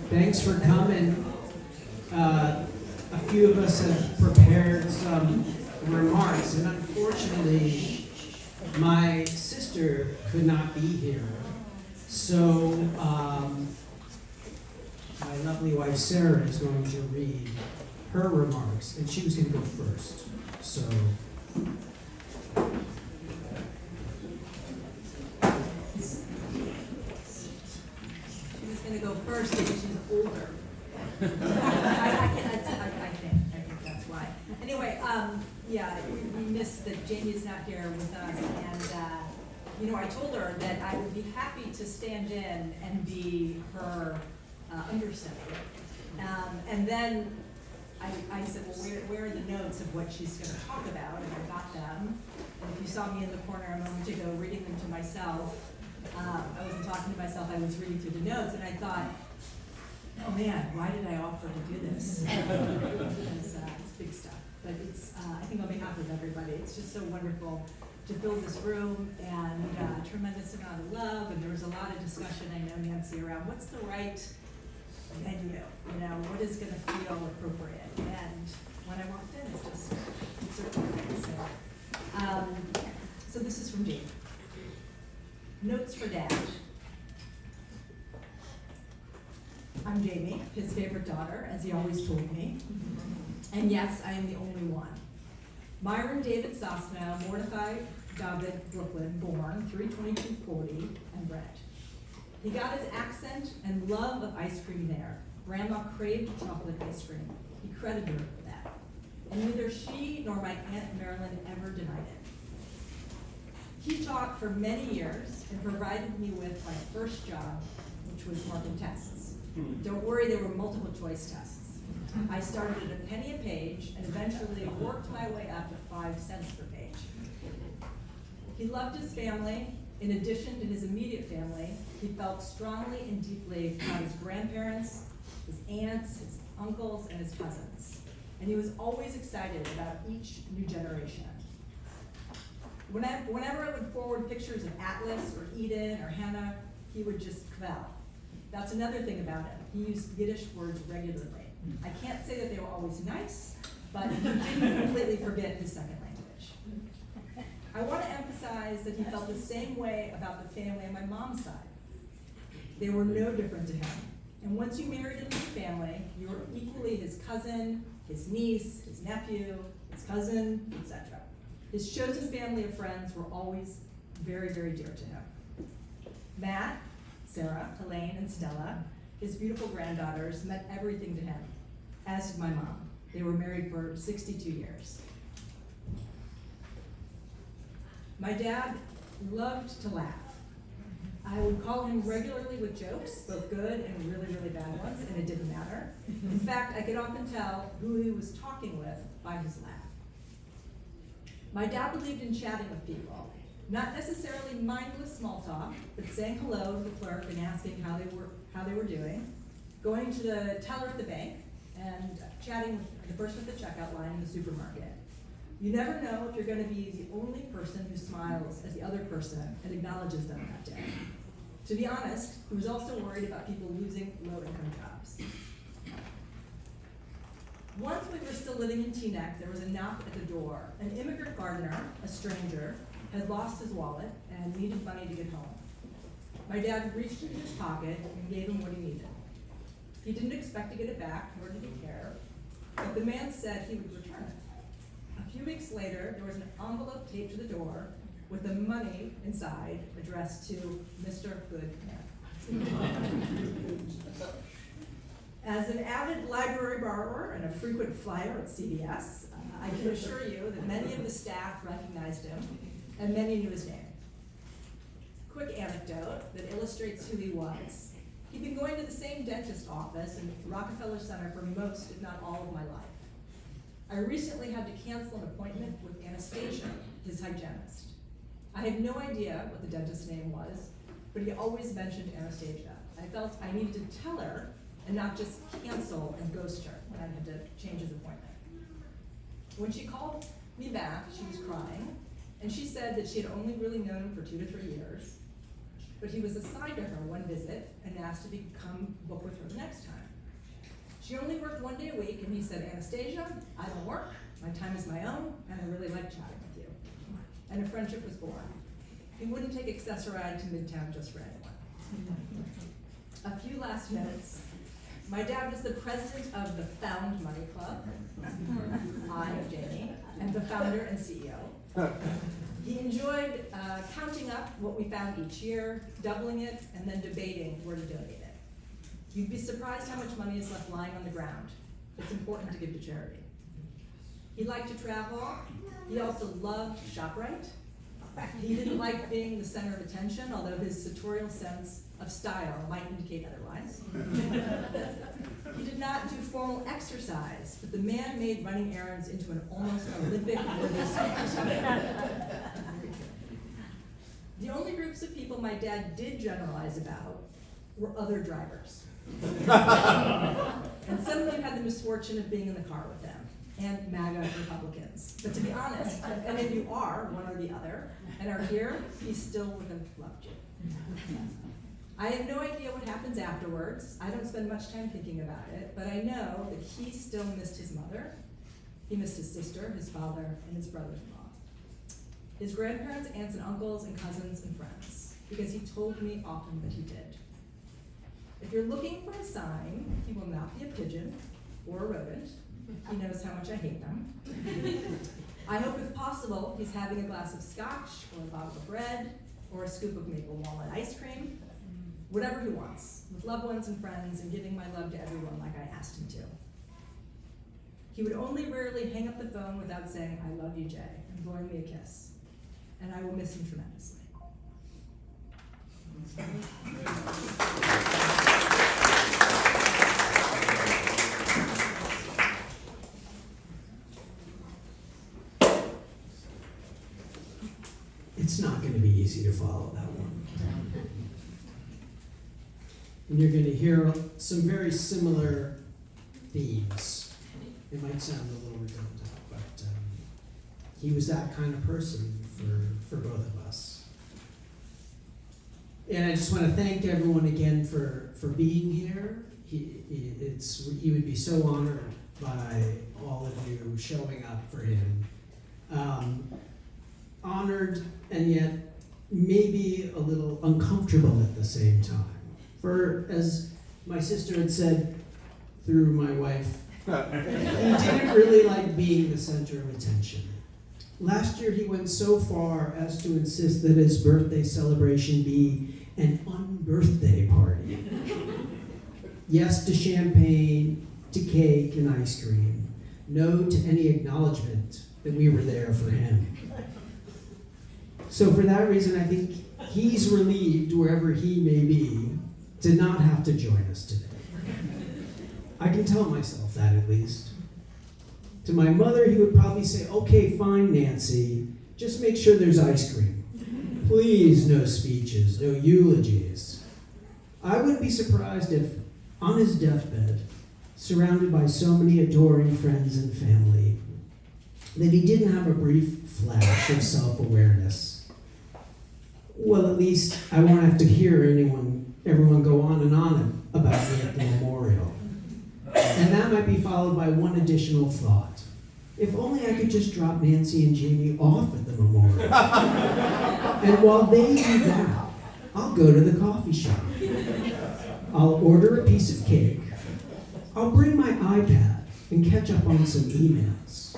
Thanks for coming. A few of us have prepared some remarks, and unfortunately, my sister could not be here. So, my lovely wife Sara is going to read her remarks, and she was going to go first. So, she was going to go first because she's older. I think that's why. Anyway, yeah, we missed that Jamie's not here with us, and I told her that I would be happy to stand in and be her understudy. And then I said, well, where are the notes of what she's going to talk about? And I got them. And if you saw me in the corner a moment ago reading them to myself, I wasn't talking to myself, I was reading through the notes, and I thought, oh man, why did I offer to do this? Because it's big stuff. But it's, I think on behalf of everybody, it's just so wonderful to fill this room, and a tremendous amount of love, and there was a lot of discussion, I know, Nancy, around what's the right venue, what is going to feel appropriate. And when I walked in, it certainly did. So this is from Jane. Notes for Dad. I'm Jamie, his favorite daughter, as he always told me. And yes, I am the only one. Myron David Sosnow, Mordecai David Brooklyn, born 3/22/40, and bred. He got his accent and love of ice cream there. Grandma craved chocolate ice cream. He credited her for that. And neither she nor my Aunt Marilin ever denied it. He taught for many years and provided me with my first job, which was marking tests. Don't worry, there were multiple choice tests. I started at a penny a page and eventually worked my way up to 5 cents per page. He loved his family. In addition to his immediate family, he felt strongly and deeply about his grandparents, his aunts, his uncles, and his cousins. And he was always excited about each new generation. Whenever I would forward pictures of Atlas or Eden or Hannah, he would just kvel. That's another thing about him. He used Yiddish words regularly. I can't say that they were always nice, but he didn't completely forget his second language. I want to emphasize that he felt the same way about the family on my mom's side. They were no different to him. And once you married into the family, you were equally his cousin, his niece, his nephew, his cousin, etc. His chosen family of friends were always very, very dear to him. Matt, Sara, Helene, and Stella, his beautiful granddaughters, meant everything to him, as did my mom. They were married for 62 years. My dad loved to laugh. I would call him regularly with jokes, both good and really, really bad ones, and it didn't matter. In fact, I could often tell who he was talking with by his laugh. My dad believed in chatting with people, not necessarily mindless small talk, but saying hello to the clerk and asking how they were doing, going to the teller at the bank, and chatting with the person at the checkout line in the supermarket. You never know if you're going to be the only person who smiles at the other person and acknowledges them that day. To be honest, he was also worried about people losing low-income jobs. Once we were still living in Teaneck, there was a knock at the door. An immigrant gardener, a stranger, had lost his wallet and needed money to get home. My dad reached into his pocket and gave him what he needed. He didn't expect to get it back, nor did he care, but the man said he would return it. A few weeks later, there was an envelope taped to the door with the money inside addressed to Mr. Good Man. As an avid library borrower and a frequent flyer at CVS, I can assure you that many of the staff recognized him and many knew his name. Quick anecdote that illustrates who he was. He'd been going to the same dentist office in Rockefeller Center for most, if not all, of my life. I recently had to cancel an appointment with Anastasia, his hygienist. I had no idea what the dentist's name was, but he always mentioned Anastasia. I felt I needed to tell her and not just cancel and ghost her when I had to change his appointment. When she called me back, she was crying, and she said that she had only really known him for 2 to 3 years, but he was assigned to her one visit and asked if he could come book with her the next time. She only worked 1 day a week, and he said, Anastasia, I don't work, my time is my own, and I really like chatting with you. And a friendship was born. He wouldn't take Accessoride to Midtown just for anyone. A few last minutes. My dad was the president of the Found Money Club, I, Jamie, and the founder and CEO. He enjoyed counting up what we found each year, doubling it, and then debating where to donate it. You'd be surprised how much money is left lying on the ground. It's important to give to charity. He liked to travel. He also loved to shop right. He didn't like being the center of attention, although his sartorial sense of style might indicate otherwise. He did not do formal exercise, but the man made running errands into an almost Olympic-worthy sport. The only groups of people my dad did generalize about were other drivers. And some of you had the misfortune of being in the car with them, and MAGA Republicans. But to be honest, if any of you are one or the other, and are here, he still would have loved you. I have no idea what happens afterwards. I don't spend much time thinking about it, but I know that he still missed his mother. He missed his sister, his father, and his brothers-in-law. His grandparents, aunts and uncles, and cousins and friends, because he told me often that he did. If you're looking for a sign, he will not be a pigeon or a rodent. He knows how much I hate them. I hope if possible, he's having a glass of scotch or a bottle of bread or a scoop of maple walnut ice cream, whatever he wants, with loved ones and friends, and giving my love to everyone like I asked him to. He would only rarely hang up the phone without saying, I love you, Jay, and blowing me a kiss. And I will miss him tremendously. It's not going to be easy to follow that one. And you're going to hear some very similar themes. It might sound a little redundant, but he was that kind of person for both of us. And I just want to thank everyone again for being here. He would be so honored by all of you showing up for him. Honored and yet maybe a little uncomfortable at the same time. For, as my sister had said through my wife, he didn't really like being the center of attention. Last year he went so far as to insist that his birthday celebration be an unbirthday party. Yes to champagne, to cake and ice cream. No to any acknowledgement that we were there for him. So for that reason, I think he's relieved, wherever he may be, to not have to join us today. I can tell myself that, at least. To my mother, he would probably say, okay, fine, Nancy, just make sure there's ice cream. Please, no speeches, no eulogies. I wouldn't be surprised if, on his deathbed, surrounded by so many adoring friends and family, that he didn't have a brief flash of self-awareness. Well, at least I won't have to hear everyone go on and on about me at the memorial. And that might be followed by one additional thought. If only I could just drop Nancy and Jamie off at the memorial. And while they do that, I'll go to the coffee shop. I'll order a piece of cake. I'll bring my iPad and catch up on some emails.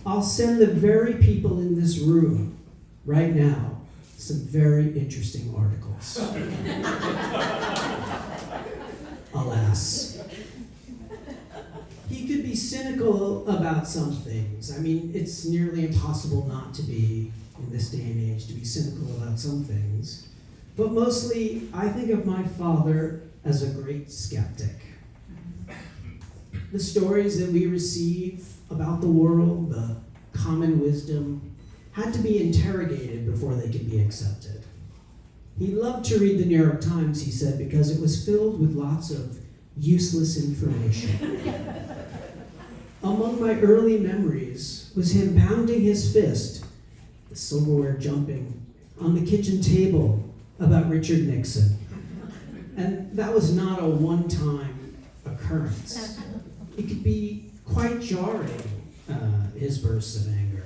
I'll send the very people in this room right now some very interesting articles. Alas. He could be cynical about some things. I mean, it's nearly impossible not to be, in this day and age, to be cynical about some things. But mostly, I think of my father as a great skeptic. The stories that we receive about the world, the common wisdom, had to be interrogated before they could be accepted. He loved to read the New York Times, he said, because it was filled with lots of useless information. Among my early memories was him pounding his fist, the silverware jumping, on the kitchen table about Richard Nixon. And that was not a one-time occurrence. It could be quite jarring, his bursts of anger.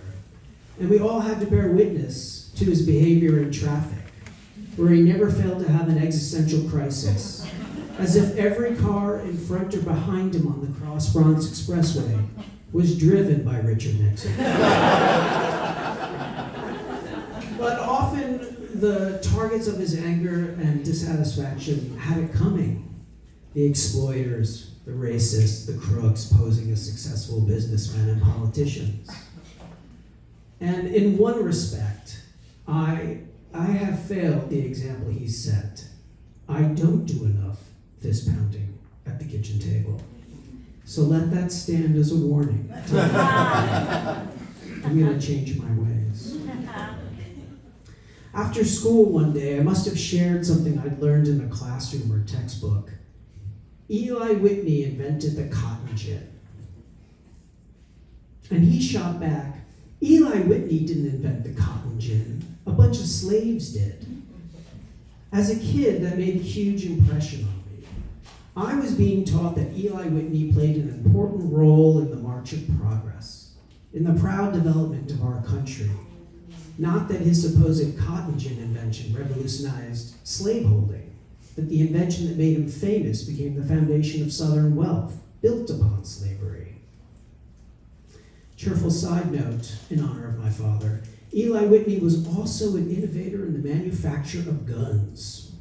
And we all had to bear witness to his behavior in traffic, where he never failed to have an existential crisis, as if every car in front or behind him on the Cross Bronx Expressway was driven by Richard Nixon. But often the targets of his anger and dissatisfaction had it coming. The exploiters, the racists, the crooks posing as successful businessmen and politicians. And in one respect, I have failed the example he set. I don't do enough fist pounding at the kitchen table. So let that stand as a warning. I'm going to change my ways. After school one day, I must have shared something I'd learned in a classroom or textbook. Eli Whitney invented the cotton gin. And he shot back, Eli Whitney didn't invent the cotton gin. A bunch of slaves did. As a kid, that made a huge impression on me. I was being taught that Eli Whitney played an important role in the March of Progress, in the proud development of our country. Not that his supposed cotton gin invention revolutionized slaveholding, but the invention that made him famous became the foundation of Southern wealth, built upon slavery. Cheerful side note, in honor of my father, Eli Whitney was also an innovator in the manufacture of guns.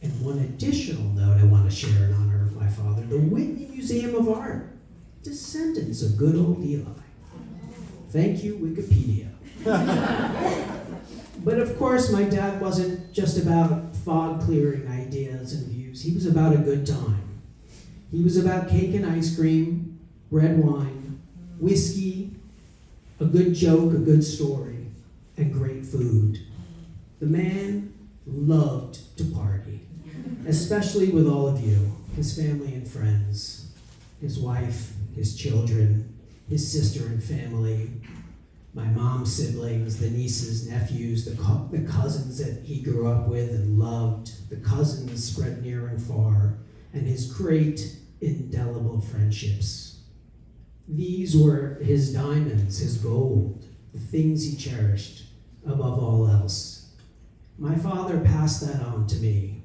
And one additional note I want to share in honor of my father, the Whitney Museum of Art, descendants of good old Eli. Thank you, Wikipedia. But of course, my dad wasn't just about fog-clearing ideas and views. He was about a good time. He was about cake and ice cream, red wine, whiskey, a good joke, a good story, and great food. The man loved to party, especially with all of you, his family and friends, his wife, his children, his sister and family, my mom's siblings, the nieces, nephews, the cousins that he grew up with and loved, the cousins spread near and far, and his great, indelible friendships. These were his diamonds, his gold, the things he cherished above all else. My father passed that on to me.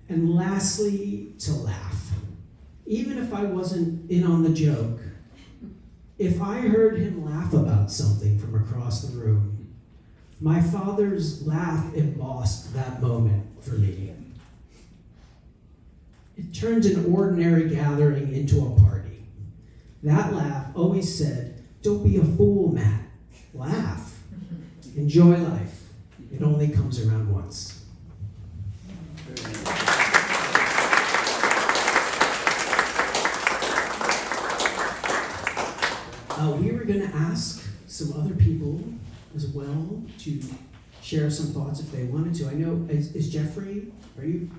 And lastly, to laugh. Even if I wasn't in on the joke, if I heard him laugh about something from across the room, my father's laugh embossed that moment for me. It turned an ordinary gathering into a party. That laugh always said, "Don't be a fool, Matt. Laugh. Enjoy life. It only comes around once." We were going to ask some other people as well to share some thoughts if they wanted to. I know, is Jeffrey, are you?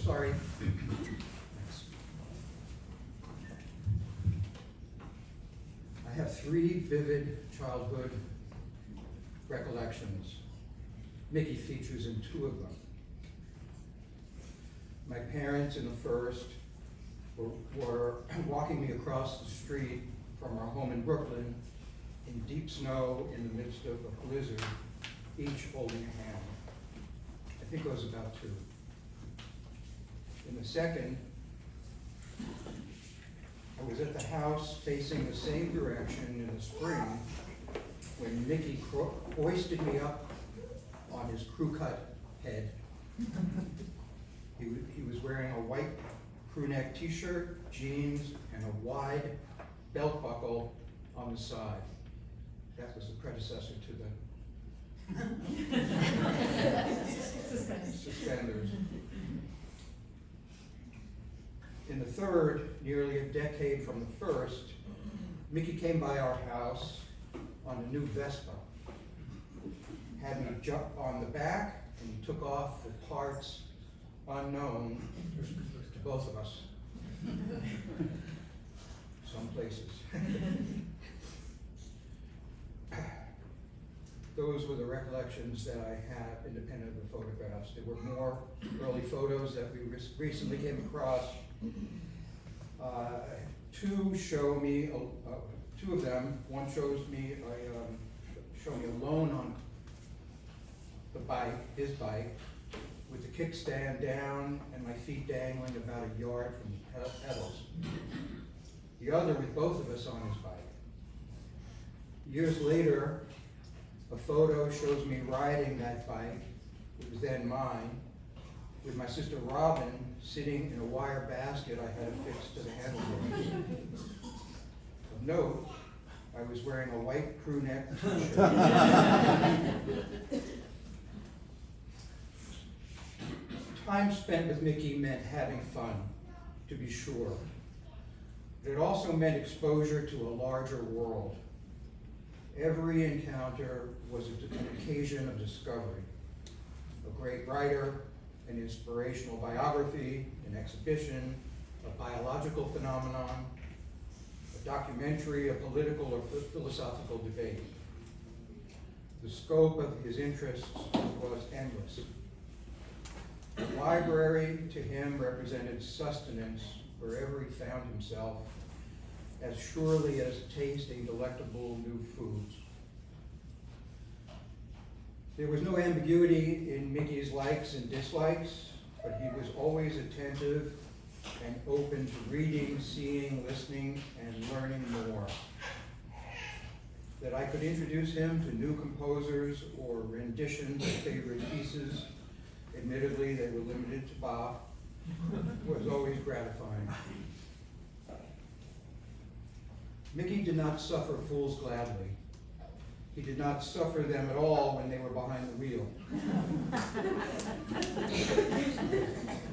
Sorry. I have three vivid childhood recollections. Mickey features in two of them. My parents in the first were walking me across the street from our home in Brooklyn in deep snow in the midst of a blizzard, each holding a hand. I think I was about 2. In the second, I was at the house facing the same direction in the spring when Mickey hoisted me up on his crew-cut head. He was wearing a white crew-neck t-shirt, jeans, and a wide belt buckle on the side. That was the predecessor to the suspenders. In the third, nearly a decade from the first, Mickey came by our house on a new Vespa, had me jump on the back, and he took off with parts unknown to both of us. Some places. Those were the recollections that I have independent of the photographs. There were more early photos that we recently came across. Two show me, two of them. One shows me, show me alone on the bike, his bike, with the kickstand down and my feet dangling about a yard from the pedals. The other with both of us on his bike. Years later, a photo shows me riding that bike, it was then mine, with my sister Robin sitting in a wire basket I had affixed to the handlebars. Of note, I was wearing a white crew neck t-shirt. Time spent with Mickey meant having fun, to be sure. But it also meant exposure to a larger world. Every encounter was an occasion of discovery. A great writer, an inspirational biography, an exhibition, a biological phenomenon, a documentary, a political or philosophical debate. The scope of his interests was endless. The library to him represented sustenance wherever he found himself, as surely as tasting delectable new foods. There was no ambiguity in Mickey's likes and dislikes, but he was always attentive and open to reading, seeing, listening, and learning more. That I could introduce him to new composers or renditions of favorite pieces, admittedly they were limited to Bach, was always gratifying. Mickey did not suffer fools gladly. He did not suffer them at all when they were behind the wheel.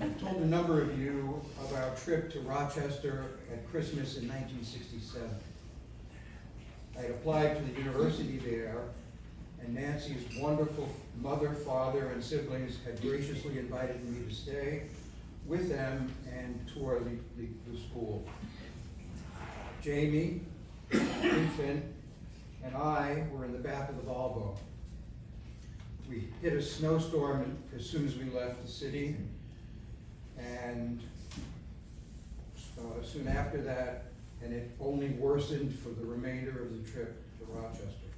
I've told a number of you of our trip to Rochester at Christmas in 1967. I had applied to the university there, and Nancy's wonderful mother, father, and siblings had graciously invited me to stay with them and tour the school. Jamie, infant, and I were in the back of the Volvo. We hit a snowstorm as soon as we left the city, and soon after that, and it only worsened for the remainder of the trip to Rochester.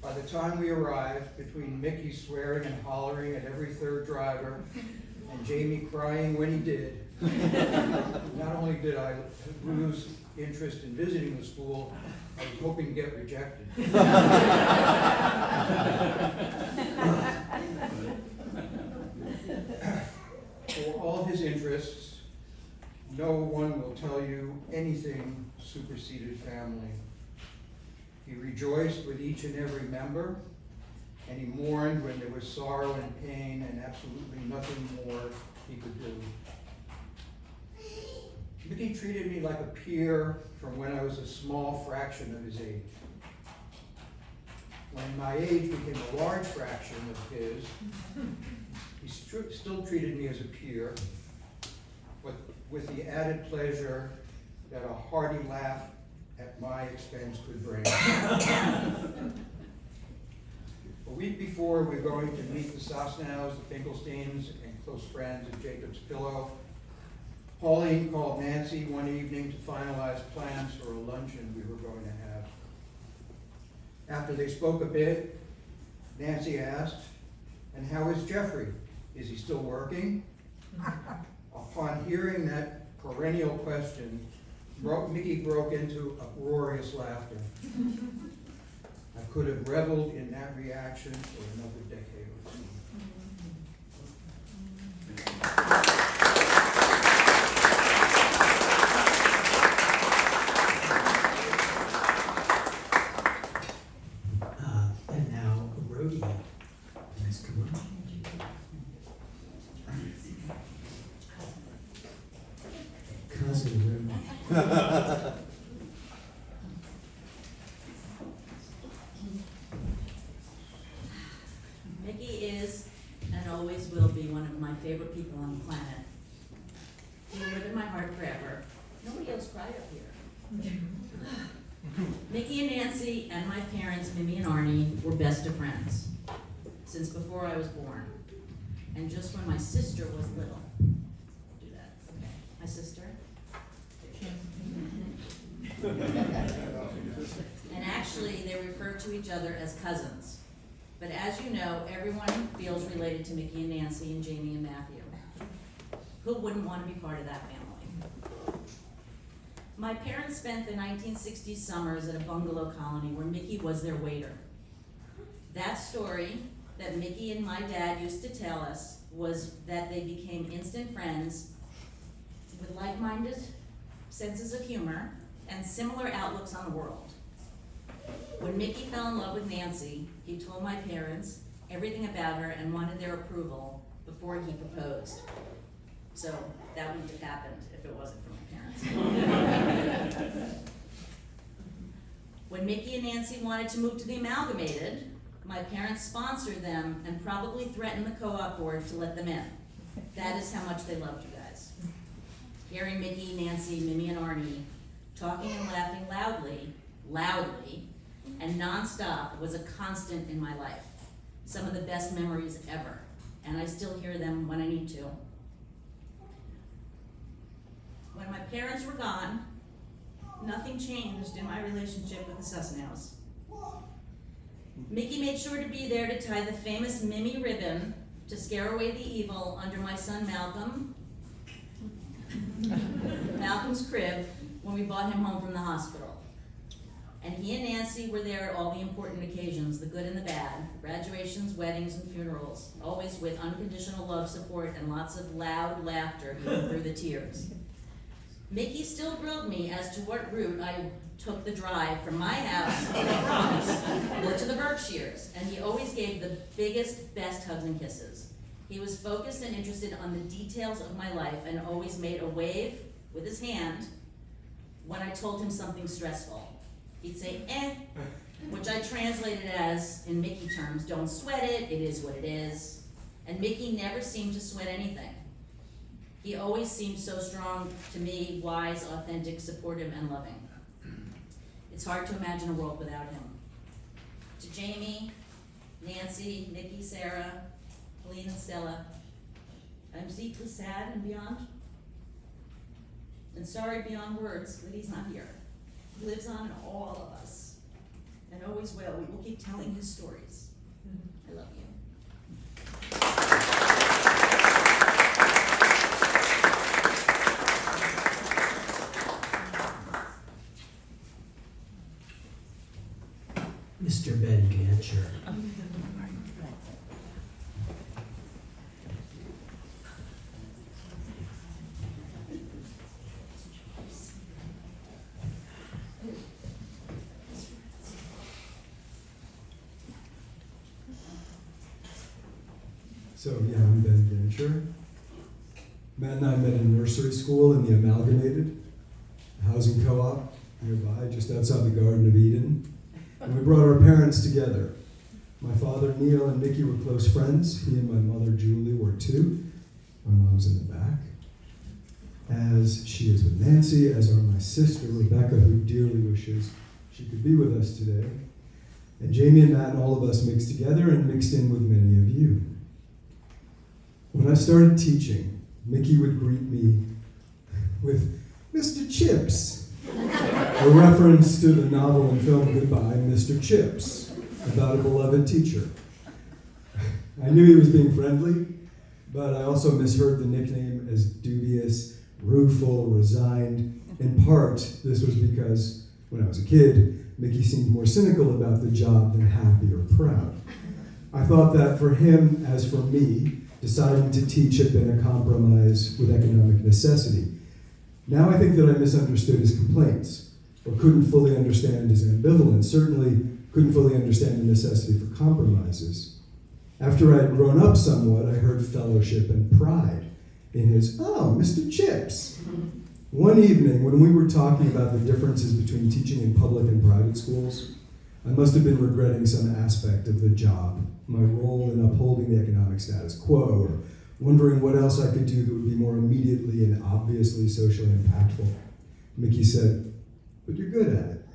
By the time we arrived, between Mickey swearing and hollering at every third driver, and Jamie crying when he did, not only did I lose interest in visiting the school, I was hoping to get rejected. For all his interests, no one will tell you anything superseded family. He rejoiced with each and every member, and he mourned when there was sorrow and pain and absolutely nothing more he could do. Mickey treated me like a peer from when I was a small fraction of his age. When my age became a large fraction of his, he still treated me as a peer, but with the added pleasure that a hearty laugh at my expense could bring. A week before we were going to meet the Sosnows, the Finkelsteins, and close friends of Jacob's Pillow, Pauline called Nancy one evening to finalize plans for a luncheon we were going to have. After they spoke a bit, Nancy asked, "And how is Jeffrey? Is he still working?" Upon hearing that perennial question, Mickey broke into uproarious laughter. I could have reveled in that reaction for another decade or two. favorite people on the planet. He will live in my heart forever. Nobody else cried up here. Mickey and Nancy and my parents, Mimi and Arnie, were best of friends since before I was born. And just when my sister was little. Do that. Okay. My sister. And actually, they refer to each other as cousins. But as you know, everyone feels related to Mickey and Nancy and Jamie and Matthew. Who wouldn't want to be part of that family? My parents spent the 1960s summers at a bungalow colony where Mickey was their waiter. That story that Mickey and my dad used to tell us was that they became instant friends with like-minded senses of humor and similar outlooks on the world. When Mickey fell in love with Nancy, he told my parents everything about her and wanted their approval before he proposed. So that wouldn't have happened if it wasn't for my parents. When Mickey and Nancy wanted to move to the Amalgamated, my parents sponsored them and probably threatened the co-op board to let them in. That is how much they loved you guys. Hearing Mickey, Nancy, Mimi, and Arnie talking and laughing loudly, and nonstop was a constant in my life. Some of the best memories ever, and I still hear them when I need to. When my parents were gone, nothing changed in my relationship with the Sosnows. Mickey made sure to be there to tie the famous Mimi ribbon to scare away the evil under my son Malcolm's crib when we brought him home from the hospital. And he and Nancy were there at all the important occasions, the good and the bad, graduations, weddings, and funerals, always with unconditional love, support, and lots of loud laughter even through the tears. Mickey still grilled me as to what route I took the drive from my house to the Bronx or to the Berkshires, and he always gave the biggest, best hugs and kisses. He was focused and interested on the details of my life and always made a wave with his hand when I told him something stressful. He'd say, which I translated as, in Mickey terms, don't sweat it, it is what it is. And Mickey never seemed to sweat anything. He always seemed so strong to me, wise, authentic, supportive, and loving. It's hard to imagine a world without him. To Jamie, Nancy, Mickey, Sara, Pauline and Stella, I'm deeply sad and beyond, and sorry beyond words that he's not here. He lives on in all of us, and always will. We will keep telling his stories. I love you. Mr. Ben Gancher. So yeah, I'm Ben Gancher. Matt and I met in nursery school in the Amalgamated, a housing co-op nearby, just outside the Garden of Eden. And we brought our parents together. My father, Neil, and Mickey were close friends. He and my mother, Julie, were too. My mom's in the back. As she is with Nancy, as are my sister, Rebecca, who dearly wishes she could be with us today. And Jamie and Matt and all of us mixed together and mixed in with many of you. When I started teaching, Mickey would greet me with Mr. Chips, a reference to the novel and film Goodbye, Mr. Chips, about a beloved teacher. I knew he was being friendly, but I also misheard the nickname as dubious, rueful, resigned. In part, this was because when I was a kid, Mickey seemed more cynical about the job than happy or proud. I thought that for him, as for me, deciding to teach had been a compromise with economic necessity. Now I think that I misunderstood his complaints, or couldn't fully understand his ambivalence, certainly couldn't fully understand the necessity for compromises. After I had grown up somewhat, I heard fellowship and pride in his, oh, Mr. Chips. One evening, when we were talking about the differences between teaching in public and private schools, I must have been regretting some aspect of the job, my role in upholding the economic status quo, or wondering what else I could do that would be more immediately and obviously socially impactful. Mickey said, "But you're good at it."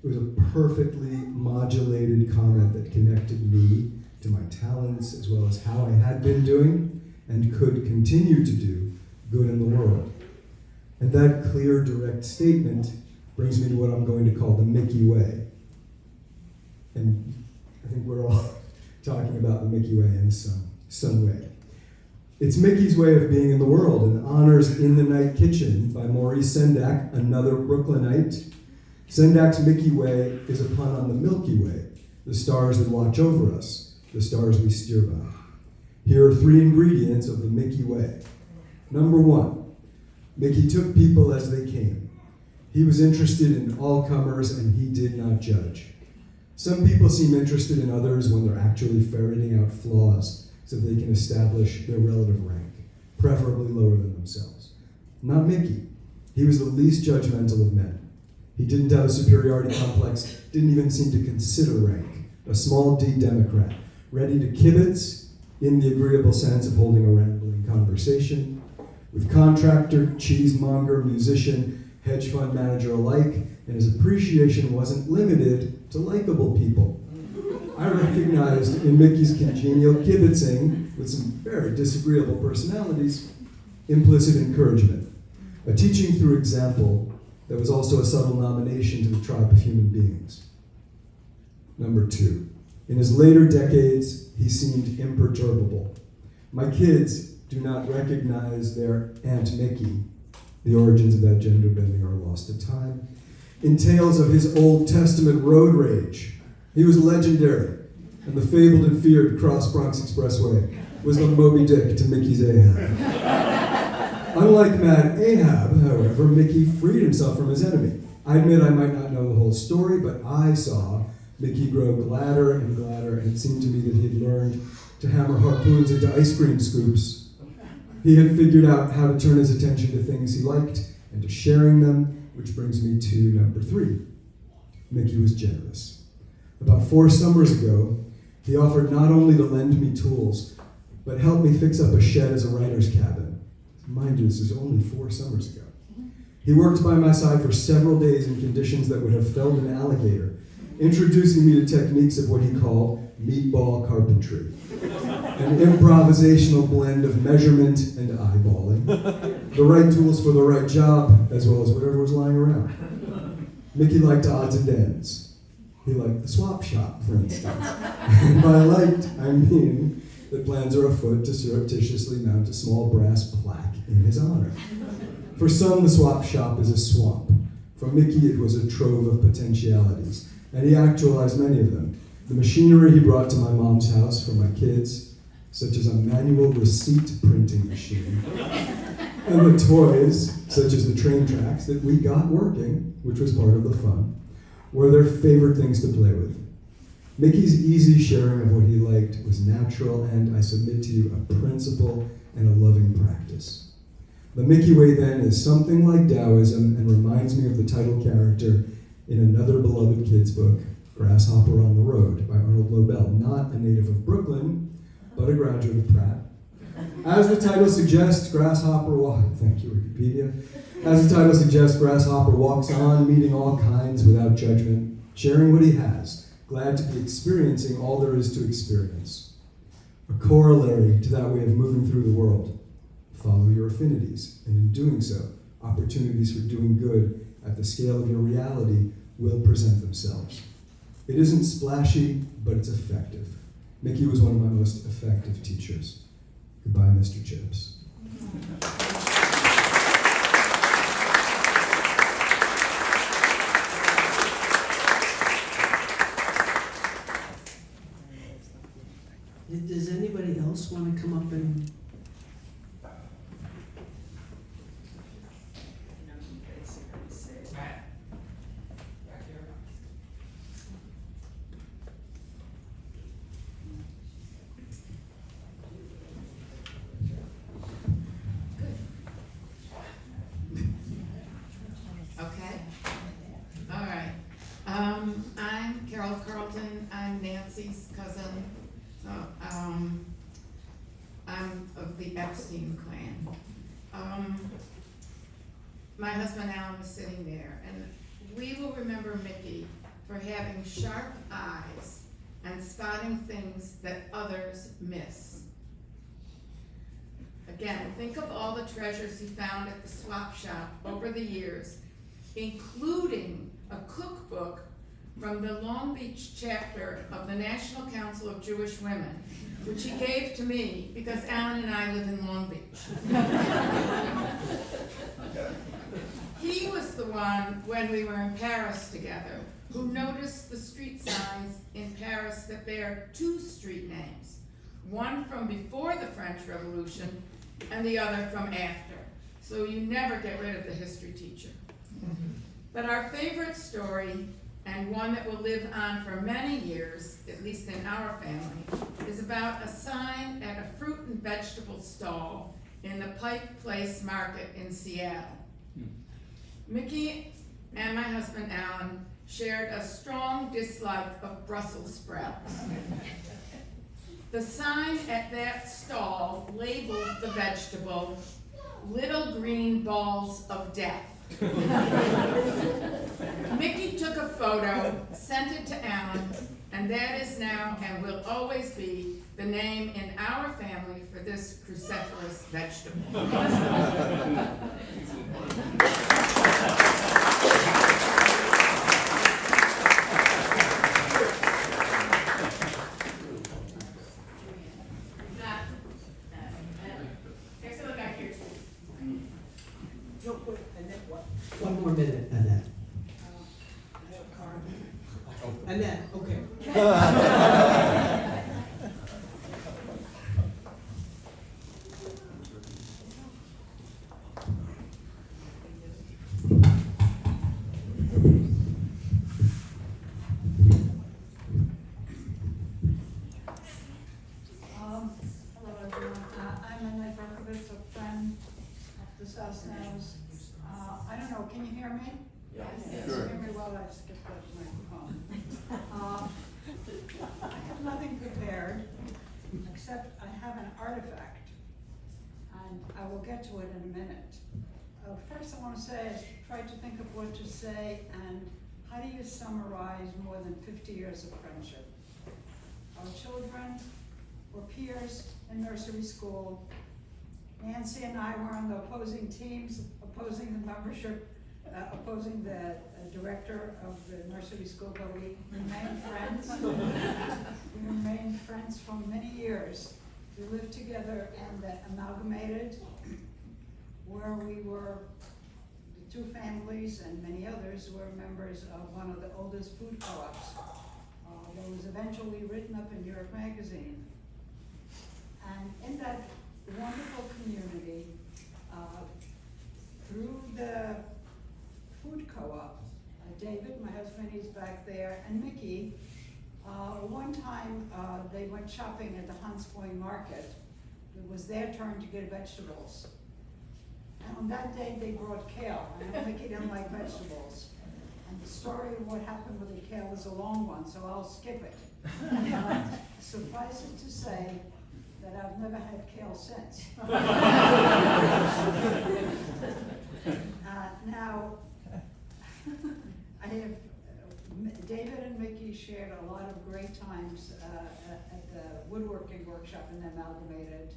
It was a perfectly modulated comment that connected me to my talents as well as how I had been doing and could continue to do good in the world. And that clear, direct statement brings me to what I'm going to call the Mickey Way. And I think we're all talking about the Mickey Way in some way. It's Mickey's way of being in the world, and honors In the Night Kitchen by Maurice Sendak, another Brooklynite. Sendak's Mickey Way is a pun on the Milky Way, the stars that watch over us, the stars we steer by. Here are 3 ingredients of the Mickey Way. Number 1, Mickey took people as they came. He was interested in all comers and he did not judge. Some people seem interested in others when they're actually ferreting out flaws so they can establish their relative rank, preferably lower than themselves. Not Mickey. He was the least judgmental of men. He didn't have a superiority complex, didn't even seem to consider rank. A small D Democrat, ready to kibitz in the agreeable sense of holding a rambling conversation, with contractor, cheesemonger, musician, hedge fund manager alike, and his appreciation wasn't limited to likable people. I recognized in Mickey's congenial kibitzing, with some very disagreeable personalities, implicit encouragement, a teaching through example that was also a subtle nomination to the tribe of human beings. Number 2, in his later decades, he seemed imperturbable. My kids do not recognize their Aunt Mickey. The origins of that gender bending are lost to time. In tales of his Old Testament road rage, he was legendary, and the fabled and feared Cross Bronx Expressway was the Moby Dick to Mickey's Ahab. Unlike Mad Ahab, however, Mickey freed himself from his enemy. I admit I might not know the whole story, but I saw Mickey grow gladder and gladder, and it seemed to me that he had learned to hammer harpoons into ice cream scoops. He had figured out how to turn his attention to things he liked and to sharing them, which brings me to number 3. Mickey was generous. About 4 summers ago, he offered not only to lend me tools, but help me fix up a shed as a writer's cabin. Mind you, this is only 4 summers ago. He worked by my side for several days in conditions that would have felled an alligator, introducing me to techniques of what he called meatball carpentry, an improvisational blend of measurement and eyeballing, the right tools for the right job, as well as whatever was lying around. Mickey liked odds and ends. He liked the swap shop, for instance. And by liked, I mean that plans are afoot to surreptitiously mount a small brass plaque in his honor. For some, the swap shop is a swamp. For Mickey, it was a trove of potentialities, and he actualized many of them. The machinery he brought to my mom's house for my kids, such as a manual receipt printing machine, and the toys, such as the train tracks that we got working, which was part of the fun, were their favorite things to play with. Mickey's easy sharing of what he liked was natural and, I submit to you, a principle and a loving practice. The Mickey Way, then, is something like Taoism and reminds me of the title character in another beloved kids' book, Grasshopper on the Road by Arnold Lobel, not a native of Brooklyn, but a graduate of Pratt. As the title suggests, thank you, Wikipedia. As the title suggests, Grasshopper walks on, meeting all kinds without judgment, sharing what he has, glad to be experiencing all there is to experience. A corollary to that way of moving through the world. Follow your affinities, and in doing so, opportunities for doing good at the scale of your reality will present themselves. It isn't splashy, but it's effective. Mickey was one of my most effective teachers. Goodbye, Mr. Chips. Does anybody else want to come up and? I'm Carol Carlton. I'm Nancy's cousin. So I'm a the Epstein clan. My husband Alan was sitting there, and we will remember Mickey for having sharp eyes and spotting things that others miss. Again, think of all the treasures he found at the swap shop over the years, including a cookbook from the Long Beach chapter of the National Council of Jewish Women, which he gave to me because Alan and I live in Long Beach. He was the one, when we were in Paris together, who noticed the street signs in Paris that bear two street names, one from before the French Revolution and the other from after. So you never get rid of the history teacher. But our favorite story, and one that will live on for many years, at least in our family, is about a sign at a fruit and vegetable stall in the Pike Place Market in Seattle. Mickey and my husband Alan shared a strong dislike of Brussels sprouts. The sign at that stall labeled the vegetable "Little Green Balls of Death." Mickey took a photo, sent it to Alan, and that is now and will always be the name in our family for this cruciferous vegetable. One more minute, Annette. Annette, okay. Hello everyone, I'm Annette Berkowitz, a friend of the Sosnows. I don't know, can you hear me? Yes. Sure. Hear me well, I skipped that microphone. I have nothing prepared, except I have an artifact, and I will get to it in a minute. First I want to say, I tried to think of what to say, and how do you summarize more than 50 years of friendship? Our children were peers in nursery school. Nancy and I were on the opposing teams, opposing the membership, opposing the director of the nursery school, but we remained friends. We remained friends for many years. We lived together in the Amalgamated, where we were, the two families and many others were members of one of the oldest food co-ops. That was eventually written up in New York Magazine. And in that wonderful community, through the food co-op, David, my husband, he's back there, and Mickey, one time they went shopping at the Hunts Point Market. It was their turn to get vegetables. And on that day they brought kale, and Mickey didn't like vegetables. And the story of what happened with the kale is a long one, so I'll skip it. Suffice it to say that I've never had kale since. Now, I have, David and Mickey shared a lot of great times at the woodworking workshop in the Amalgamated.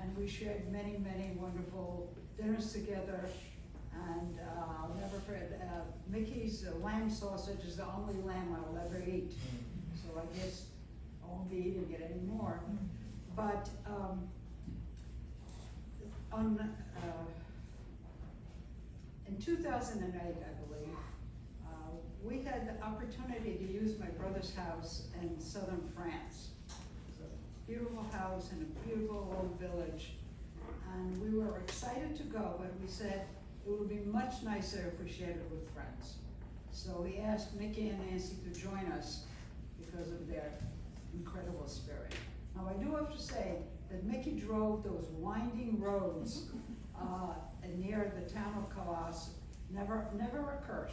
And we shared many, many wonderful dinners together. And I'll never forget, Mickey's lamb sausage is the only lamb I'll ever eat. So I guess I won't be eating it anymore. But in 2008, I believe, we had the opportunity to use my brother's house in southern France. It's a beautiful house in a beautiful old village. And we were excited to go, but we said it would be much nicer if we shared it with friends. So we asked Mickey and Nancy to join us because of their incredible spirit. Now I do have to say that Mickey drove those winding roads near the town of Colossus, never a curse.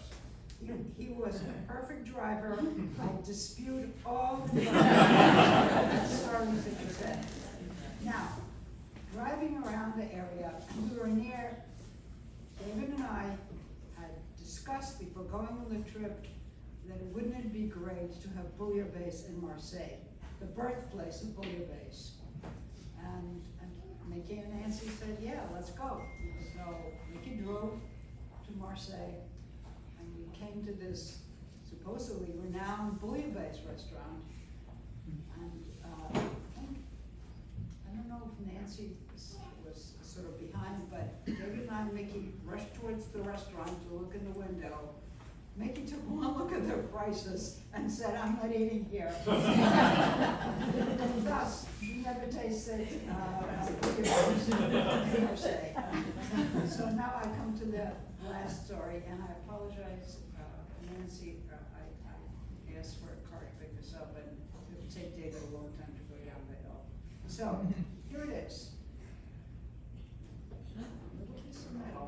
He was a perfect driver. I dispute all the stories that you said. Now, driving around the area, and we were near, David and I had discussed before going on the trip that wouldn't it be great to have bouillabaisse in Marseille, the birthplace of bouillabaisse. And Mickey and Nancy said, yeah, let's go. So Mickey drove to Marseille, and we came to this supposedly renowned bouillabaisse restaurant. And I don't know if Nancy was sort of behind, but David and I and Mickey rushed towards the restaurant to look in the window. Mickey took one look at their prices and said, I'm not eating here. And thus, we never tasted bouillabaisse in Marseille. So now I come to the last story, and I apologize, Nancy, I asked for a car to pick this up, and it would take David a long time to go down the hill. So, here it is. A little piece of metal.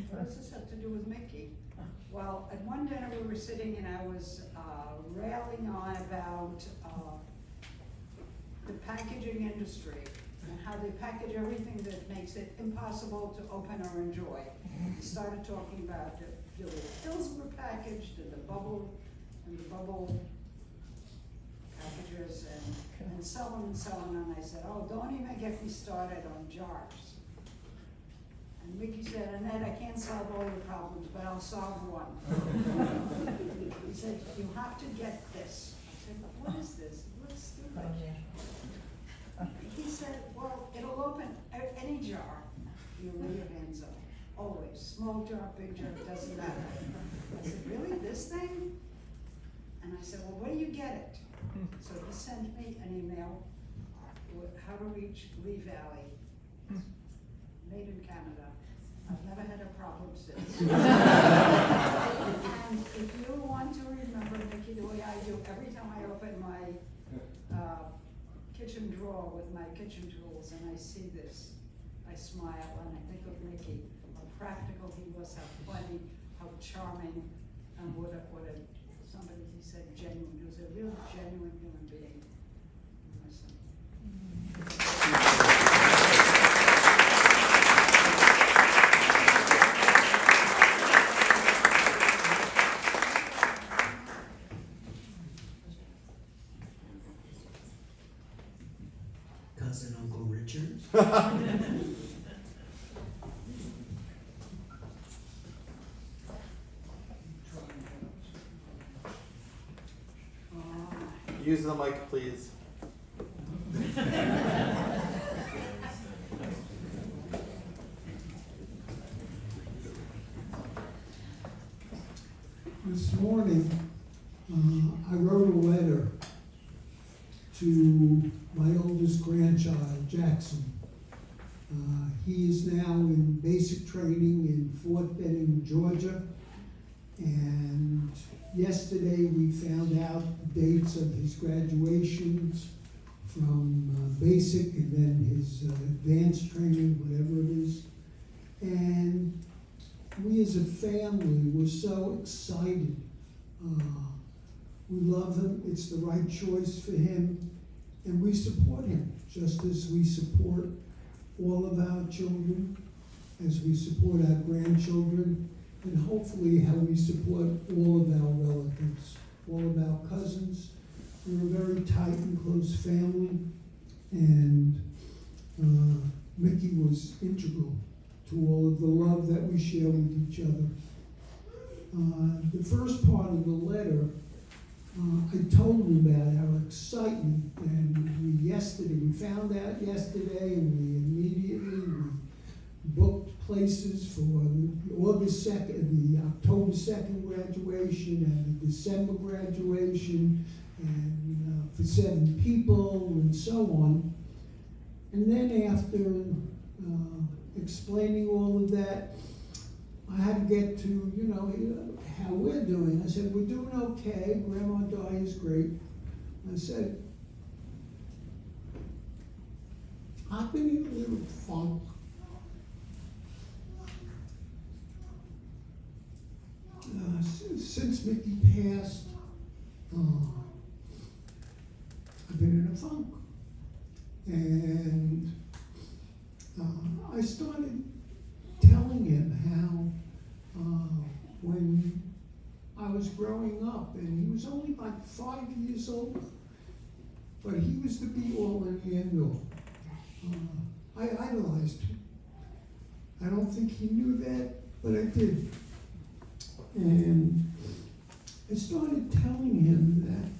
What does this have to do with Mickey? Well, at one dinner we were sitting and I was railing on about the packaging industry and how they package everything that makes it impossible to open or enjoy. We started talking about the pills were packaged and the bubble packages and so on and so on. And I said, oh, don't even get me started on jars. And Mickey said, Annette, I can't solve all your problems, but I'll solve one. He said, you have to get this. I said, what is this? It looks stupid. He said, well, it'll open any jar you lay your hands on. Always. Small jar, big jar, it doesn't matter. I said, really? This thing? And I said, well, where do you get it? So he sent me an email with how to reach Lee Valley. Made in Canada. I've never had a problem since. And if you want to remember, Mickey, the way I do, every time I open my kitchen drawer with my kitchen tools and I see this, I smile and I think of Mickey, how practical he was, how funny, how charming, and what a somebody, he said genuine. He was a real genuine human being. Cousin Uncle Richard. Use the mic, please. This morning, I wrote a letter to my oldest grandchild, Jackson. He is now in basic training in Fort Benning, Georgia. And yesterday we found out the dates of his graduations from basic and then his advanced training, whatever it is. And we as a family were so excited. We love him, it's the right choice for him, and we support him just as we support all of our children, as we support our grandchildren, and hopefully how we support all of our relatives, all of our cousins. We're a very tight and close family, and Mickey was integral to all of the love that we share with each other. The first part of the letter, I told him about our excitement, and we found out yesterday, and we immediately booked places for the August 2nd, the October 2nd graduation, and the December graduation, and for 7 people, and so on. And then after explaining all of that, I had to get to, how we're doing. I said, we're doing okay. Grandma Di is great. I said, I've been in a little funk. Since Mickey passed, I've been in a funk. And started telling him how when I was growing up, and he was only like 5 years old, but he was the be-all and the end-all. I idolized him. I don't think he knew that, but I did. And I started telling him that,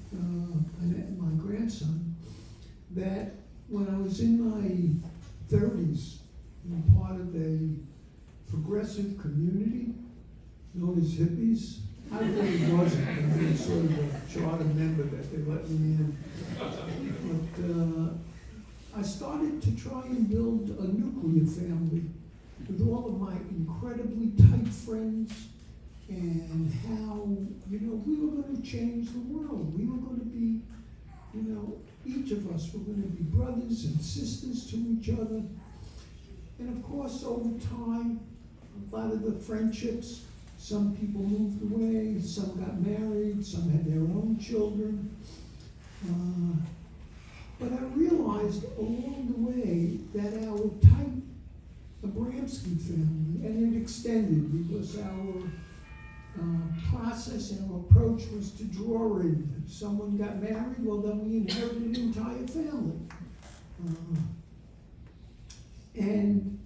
my grandson, that when I was in my 30s, and part of a progressive community known as hippies, I really wasn't. I was sort of a charter member that they let me in. But I started to try and build a nuclear family with all of my incredibly tight friends, and how, we were going to change the world. We were going to be, each of us were going to be brothers and sisters to each other. And of course, over time, a lot of the friendships, some people moved away, some got married, some had their own children. But I realized along the way that our tight Abramsky family, and it extended because our process and our approach was to draw in. If someone got married, well, then we inherited an entire family. And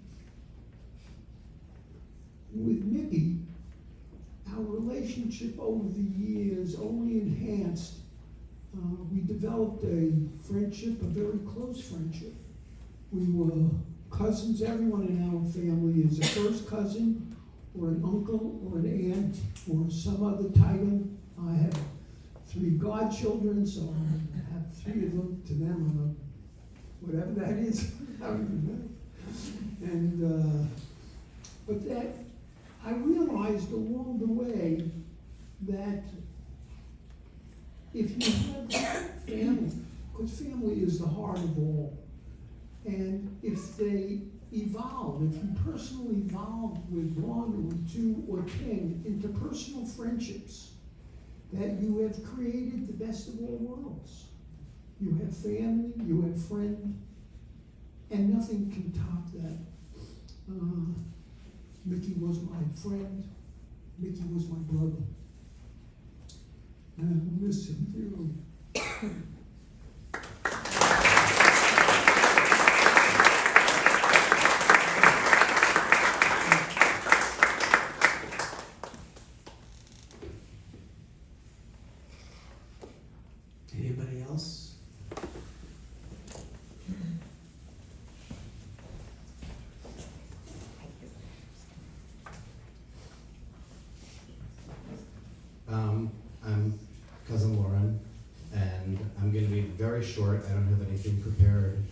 with Mickey, our relationship over the years only enhanced. We developed a friendship, a very close friendship. We were cousins. Everyone in our family is a first cousin, or an uncle, or an aunt, or some other title. I have 3 godchildren, so I have 3 of them. To them, I'm a, whatever that is, I don't even know. And, but that, I realized along the way that if you have family, because family is the heart of all, and if they evolve, if you personally evolve with 1 or 2 or 10 interpersonal friendships, that you have created the best of all worlds. You have family, you have friend, and nothing can top that. Mickey was my friend. Mickey was my brother. And I will miss him dearly. Anybody else? I'm Cousin Lauren, and I'm going to be very short. I don't have anything prepared.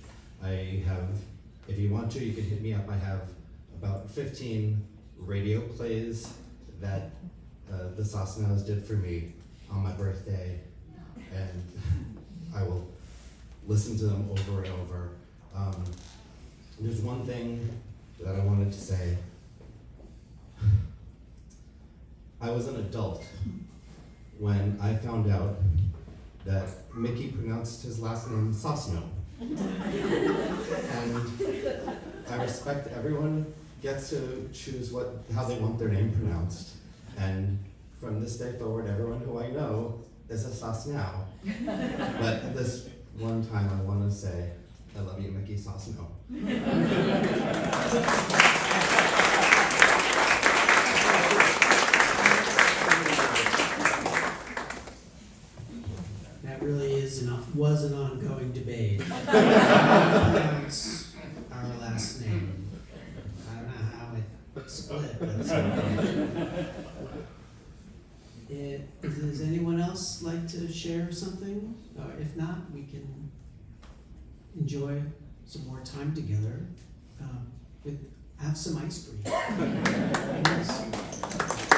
I have, if you want to, you can hit me up. I have about 15 radio plays that the Sosnows did for me on my birthday, and I will listen to them over and over. There's one thing that I wanted to say. I was an adult when I found out that Mickey pronounced his last name Sosnow. And I respect everyone gets to choose how they want their name pronounced. And from this day forward, everyone who I know is a Sosnow. But this one time I want to say, I love you, Mickey Sosnow. That really was an ongoing debate. How to pronounce our last name. I don't know how it split, but it's does anyone else like to share something? Or if not, we can enjoy some more time together. Have some ice cream. Yes.